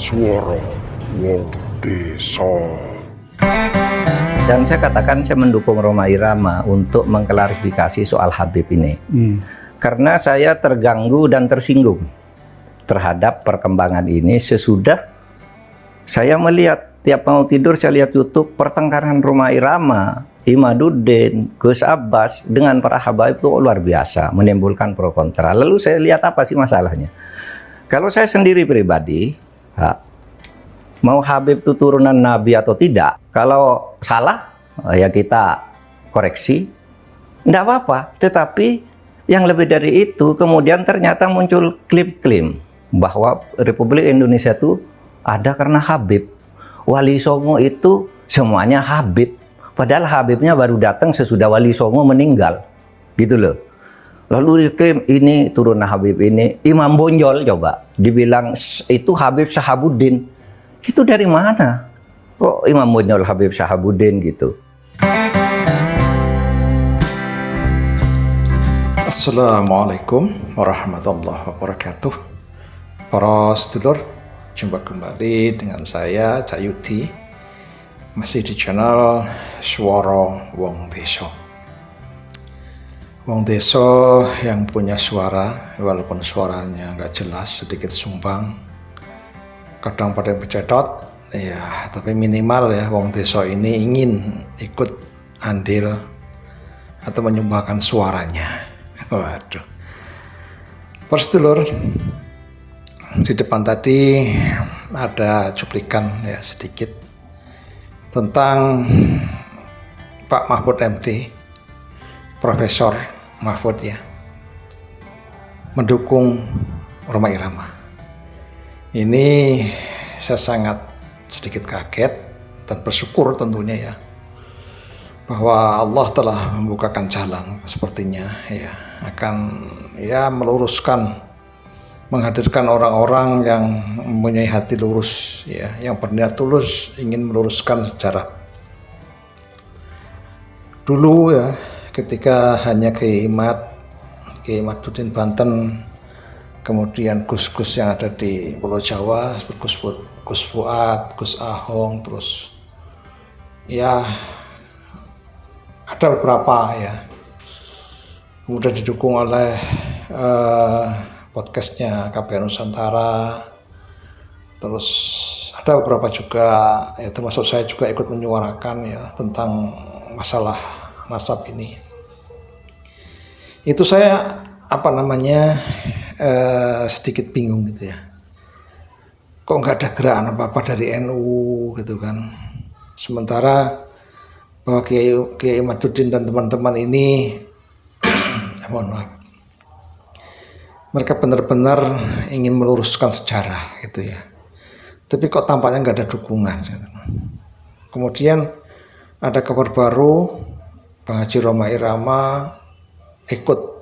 Suara Wong Desa. Dan saya katakan saya mendukung Rhoma Irama untuk mengklarifikasi soal Habib ini. Karena saya terganggu dan tersinggung terhadap perkembangan ini sesudah saya melihat tiap mau tidur saya lihat YouTube pertengkaran Rhoma Irama, Imaduddin, Gus Abbas dengan para habaib itu luar biasa, menimbulkan pro kontra. Lalu saya lihat apa sih masalahnya? Kalau saya sendiri pribadi, mau Habib itu turunan Nabi atau tidak, kalau salah ya kita koreksi, tidak apa-apa. Tetapi yang lebih dari itu kemudian ternyata muncul klaim-klaim bahwa Republik Indonesia itu ada karena Habib. Wali Songo itu semuanya Habib. Padahal Habibnya baru datang sesudah Wali Songo meninggal. Gitu loh. Lalu diklaim ini turunan Habib ini. Imam Bonjol coba dibilang itu Habib Syahabuddin. Itu dari mana? Kok Imam Bonjol Habib Syahabuddin gitu? Assalamualaikum warahmatullahi wabarakatuh. Para sedulur, jumpa kembali dengan saya Cak Yudi, masih di channel Suara Wong Desa. Wong Desa yang punya suara, walaupun suaranya nggak jelas, sedikit sumbang, kadang pada bercedot, ya, tapi minimal ya Wong Desa ini ingin ikut andil atau menyumbangkan suaranya. Waduh, para sedulur, di depan tadi ada cuplikan ya sedikit tentang Pak Mahfud MD, Profesor Mahfud ya, mendukung Rhoma Irama. Ini saya sangat sedikit kaget dan bersyukur tentunya ya, bahwa Allah telah membukakan jalan sepertinya ya, akan ya meluruskan, menghadirkan orang-orang yang mempunyai hati lurus ya, yang berniat tulus ingin meluruskan sejarah. Dulu ya, ketika hanya Kiai Imaduddin Banten, kemudian Gus-Gus yang ada di Pulau Jawa, Gus Fuad, Gus Ahong, terus ya ada beberapa ya, kemudian didukung oleh podcastnya KBR Nusantara, terus ada beberapa juga ya, termasuk saya juga ikut menyuarakan ya tentang masalah nasab ini. Itu saya sedikit bingung gitu ya, kok nggak ada gerakan apa-apa dari NU gitu kan, sementara bahwa Kiai Imaduddin dan teman-teman ini mohon maaf, mereka benar-benar ingin meluruskan sejarah gitu ya, tapi kok tampaknya nggak ada dukungan gitu. Kemudian ada kabar baru, Bang Haji Rhoma Irama ikut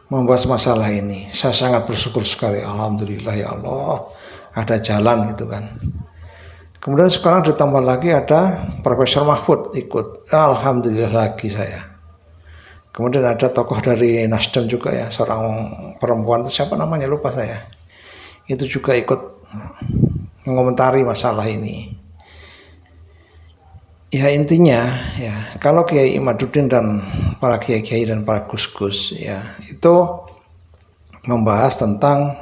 membahas masalah ini. Saya sangat bersyukur sekali, alhamdulillah ya Allah, ada jalan gitu kan. Kemudian sekarang ditambah lagi ada Profesor Mahfud ikut, alhamdulillah lagi saya. Kemudian ada tokoh dari Nasdem juga ya, seorang perempuan, siapa namanya lupa saya, itu juga ikut mengomentari masalah ini. Ya intinya ya, kalau Kiai Imaduddin dan para kiai-kiai dan para gus-gus ya, itu membahas tentang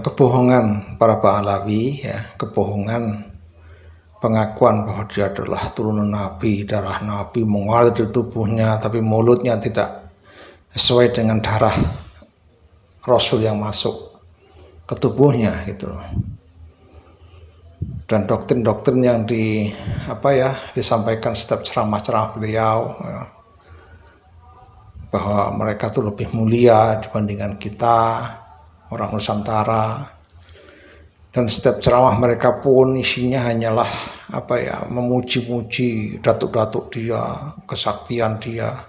kebohongan para Ba'alawi ya, kebohongan pengakuan bahwa dia adalah turunan Nabi, darah Nabi mengalir di tubuhnya, tapi mulutnya tidak sesuai dengan darah Rasul yang masuk ke tubuhnya gitu. Dan doktrin-doktrin yang disampaikan setiap ceramah-ceramah beliau ya, bahwa mereka tuh lebih mulia dibandingkan kita orang Nusantara. Dan setiap ceramah mereka pun isinya hanyalah memuji-muji datuk-datuk dia, kesaktian dia,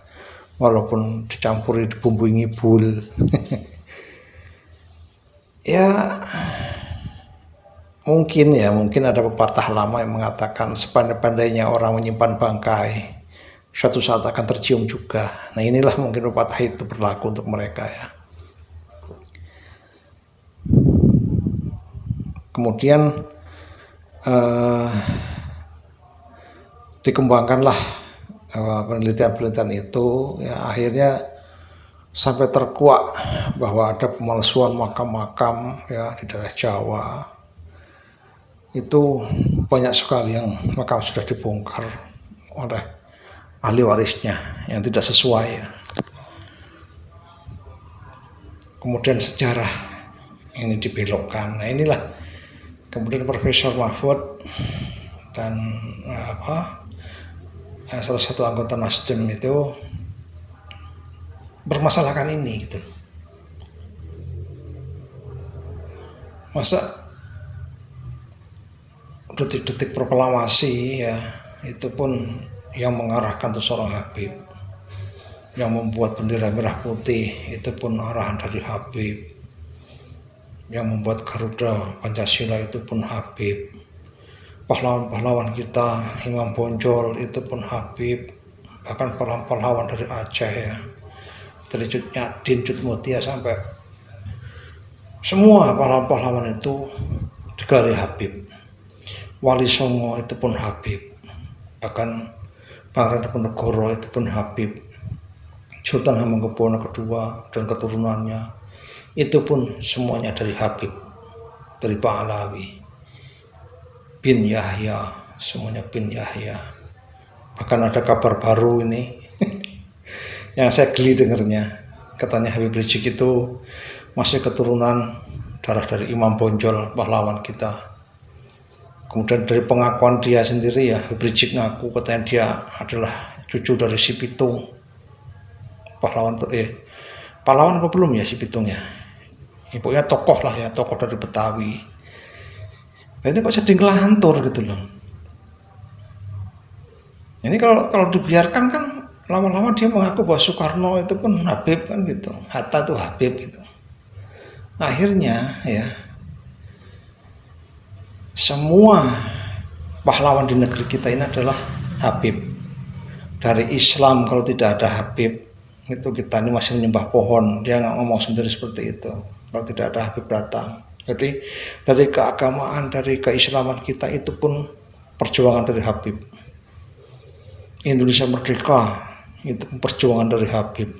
walaupun dicampuri bumbu ngibul. Ya mungkin ada pepatah lama yang mengatakan sepandai-pandainya orang menyimpan bangkai, suatu saat akan tercium juga. Nah inilah mungkin pepatah itu berlaku untuk mereka ya. Kemudian dikembangkanlah penelitian-penelitian itu, ya akhirnya sampai terkuak bahwa ada pemalsuan makam-makam ya di daerah Jawa. Itu banyak sekali yang makam sudah dibongkar oleh ahli warisnya yang tidak sesuai ya. Kemudian sejarah ini dibelokkan. Nah inilah kemudian Profesor Mahfud dan salah satu anggota Nasdem itu bermasalahkan ini gitu. Masa detik-detik proklamasi ya itu pun yang mengarahkan tuh seorang Habib, yang membuat bendera merah putih itu pun arahan dari Habib, yang membuat Garuda Pancasila itu pun Habib, pahlawan-pahlawan kita Imam Bonjol itu pun Habib, bahkan pahlawan-pahlawan dari Aceh ya, dari Cut Nyadin, Cut Mutia sampai semua pahlawan-pahlawan itu digelari Habib. Wali Songo itu pun Habib, bahkan Pangeran Diponegoro itu pun Habib, Sultan Hamengkubuwono II dan keturunannya itu pun semuanya dari Habib, dari Pahlawi bin Yahya, semuanya bin Yahya. Bahkan ada kabar baru ini yang saya geli dengernya, katanya Habib Rizik itu masih keturunan darah dari Imam Bonjol, pahlawan kita. Kemudian dari pengakuan dia sendiri ya, Habib Rizik ngaku katanya dia adalah cucu dari si Pitung, pahlawan apa belum ya si Pitung ya, pokoknya tokoh lah ya, tokoh dari Betawi. Nah, ini kok jadi ngelantur gitu loh. Ini kalau dibiarkan kan lama-lama dia mengaku bahwa Soekarno itu pun Habib kan gitu, Hatta itu Habib gitu. Akhirnya ya semua pahlawan di negeri kita ini adalah Habib. Dari Islam kalau tidak ada Habib itu kita ini masih menyembah pohon. Dia nggak ngomong sendiri seperti itu. Kalau tidak ada Habib datang. Jadi dari keagamaan, dari keislaman kita itu pun perjuangan dari Habib. Indonesia merdeka itu perjuangan dari Habib.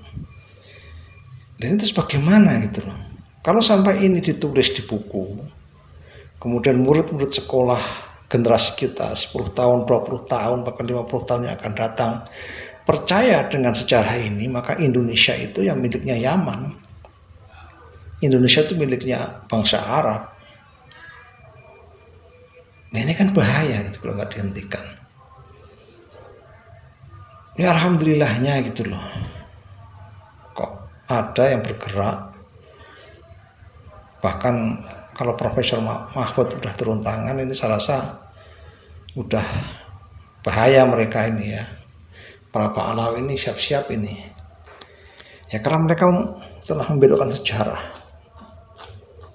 Dan itu sebagaimana gitu loh. Kalau sampai ini ditulis di buku, kemudian murid-murid sekolah generasi kita 10 tahun, 20 tahun, bahkan 50 tahun yang akan datang percaya dengan sejarah ini, maka Indonesia itu yang miliknya Yaman. Indonesia itu miliknya bangsa Arab. Nah ini kan bahaya gitu kalau nggak dihentikan. Ya alhamdulillahnya gitu loh. Kok ada yang bergerak. Bahkan kalau Profesor Mahfud udah turun tangan, ini saya rasa udah bahaya mereka ini ya. Para Pahlawi ini siap-siap ini. Ya karena mereka telah membelokkan sejarah.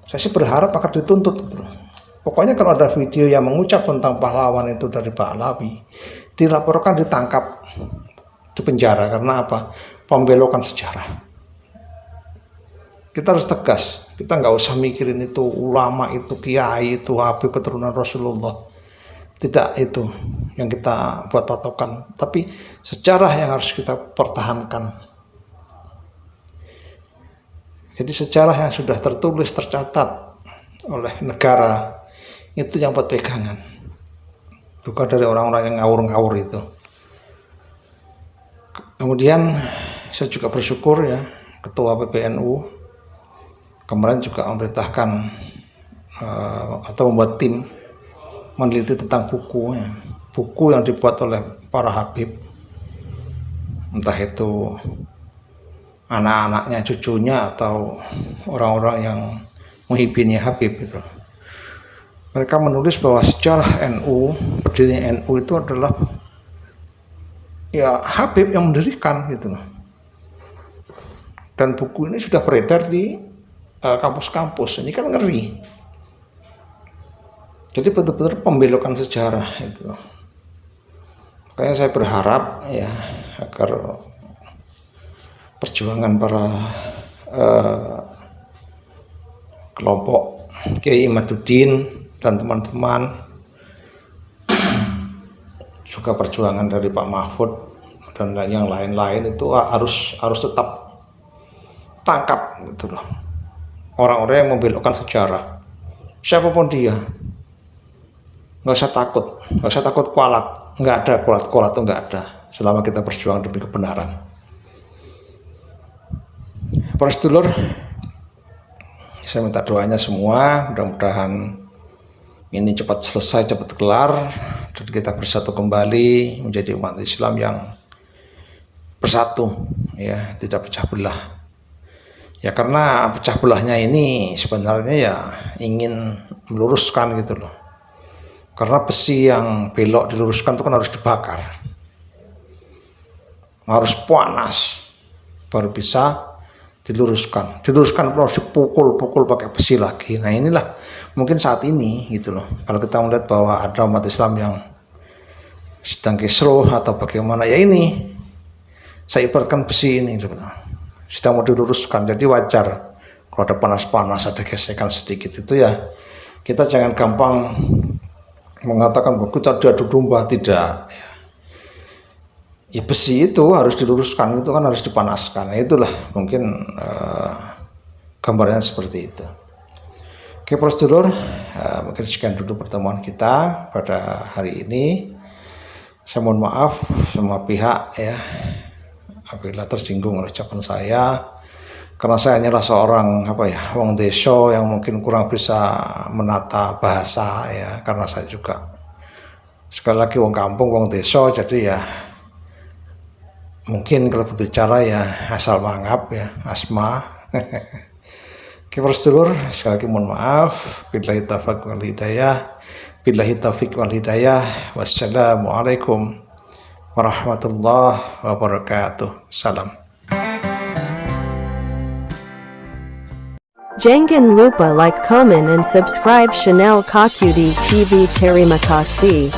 Saya sih berharap akan dituntut gitu. Pokoknya kalau ada video yang mengucap tentang pahlawan itu dari Pahlawi, dilaporkan, ditangkap, dipenjara. Karena apa? Pembelokan sejarah. Kita harus tegas. Kita nggak usah mikirin itu ulama, itu kiai, itu Habib keturunan Rasulullah. Tidak itu yang kita buat patokan. Tapi sejarah yang harus kita pertahankan. Jadi sejarah yang sudah tertulis, tercatat oleh negara, itu yang buat pegangan. Bukan dari orang-orang yang ngawur-ngawur itu. Kemudian saya juga bersyukur ya, Ketua PBNU kemarin juga memerintahkan atau membuat tim meneliti tentang buku yang dibuat oleh para Habib, entah itu anak-anaknya, cucunya, atau orang-orang yang muhibinnya Habib itu. Mereka menulis bahwa sejarah NU, berdirinya NU itu adalah ya Habib yang mendirikan gitu. Dan buku ini sudah beredar di kampus-kampus. Ini kan ngeri. Jadi betul-betul pembelokan sejarah itu. Makanya saya berharap ya agar perjuangan para kelompok Kiai Imaduddin dan teman-teman, juga perjuangan dari Pak Mahfud dan yang lain-lain itu harus tetap tangkap gitu loh. Orang-orang yang membelokkan sejarah, siapapun dia, nggak usah takut kualat, nggak ada kualat tuh nggak ada. Selama kita berjuang demi kebenaran. Para sedulur, saya minta doanya semua, mudah-mudahan ini cepat selesai, cepat kelar, dan kita bersatu kembali menjadi umat Islam yang bersatu, ya, tidak pecah belah. Ya karena pecah belahnya ini sebenarnya ya ingin meluruskan gitu loh. Karena besi yang belok diluruskan itu kan harus dibakar, harus panas, baru bisa diluruskan harus dipukul pakai besi lagi. Nah inilah mungkin saat ini gitu loh, kalau kita melihat bahwa ada umat Islam yang sedang kisruh atau bagaimana, ya ini saya ibaratkan besi ini gitu, sedang mau diluruskan. Jadi wajar kalau ada panas-panas, ada gesekan sedikit itu, ya kita jangan gampang mengatakan bahwa kita adu domba, tidak ya. Ya besi itu harus diluruskan, itu kan harus dipanaskan. Nah, itulah mungkin gambarnya seperti itu. Oke, para sedulur, mungkin sekian dulu pertemuan kita pada hari ini. Saya mohon maaf semua pihak ya apabila tersinggung oleh ucapan saya, karena saya hanyalah seorang wong deso yang mungkin kurang bisa menata bahasa ya, karena saya juga sekali lagi wong kampung, wong deso, jadi ya mungkin kalau berbicara ya asal mangap ya, asma. Oke, para sedulur, sekali lagi mohon maaf. Billahi taufiq wal hidayah. Billahi taufiq wal hidayah. Wassalamualaikum warahmatullahi wabarakatuh. Salam. Jangan lupa like, comment and subscribe channel Kakudi TV. Terima kasih.